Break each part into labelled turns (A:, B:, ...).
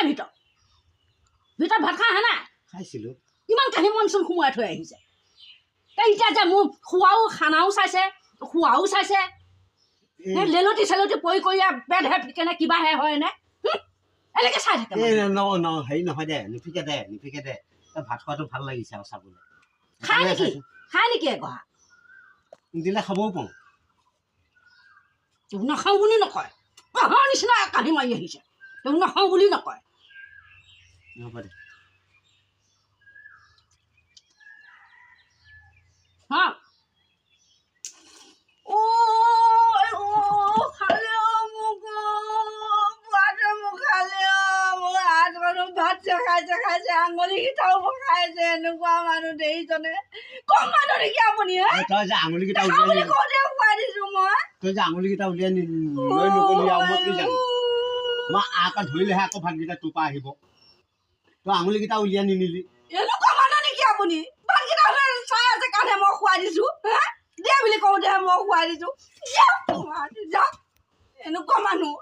A: ভিতৰত ভাত খাই আহা নাই
B: খাইছিলোঁ
A: ইমান কাহি মনচোন সোমোৱাই থৈ আহিছে এতিয়া যে মোৰ খোৱাও খানাও চাইছে খোৱাও চাইছে লেলতি চেলতি পৰি কৰি পেট হে কেনে কিবাহে হয় নে এনেকে চাই থাকে
B: হেৰি নহয় দে নিফিকে দে ভাত খোৱাটো ভাল লাগিছে আৰু চাবলৈ
A: খাই নেকি এগহা
B: দিলে খাবও পাওঁ
A: নাখাওঁ বুলি নকয় পাহাৰ নিচিনা কাহি মাৰি আহিছে নাখাওঁ বুলি নকয়
B: হ'ব দে
A: হা খাইছে আঙুলিকেইটাও খাইছে এনেকুৱা মানুহ দেৰিজনে কম মানুহ নেকি আপুনি
B: তই যে আঙুলিকেইটা
A: খুৱাই দিছো মই
B: তই যে আঙুলিকেইটা উলিয়াই লৈ নগলি আৰু মই কি জানো মই আকৌ ধৰিলেহে আকৌ ভাতকেইটা তোৰ পৰা আহিব তই আঙুলিকেইটা উলিয়াই নিনিলি
A: এনেকুৱা মানুহ নেকি আপুনি ভাতকেইটা চাই আছে কাৰণে মই খুৱাই দিছো দিয়া বুলি কওঁতেহে মই খুৱাই দিছো যাওক এনেকুৱা মানুহ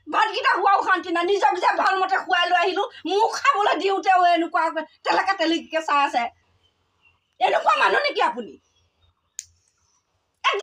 A: ভাতকেইটা খোৱাও শান্তি নাই নিজক যে ভালমতে খুৱাই লৈ আহিলো মোক খাবলৈ দিওঁতেও এনেকুৱা তেলেকা তেলিকে চাই আছে এনেকুৱা মানুহ নেকি আপুনি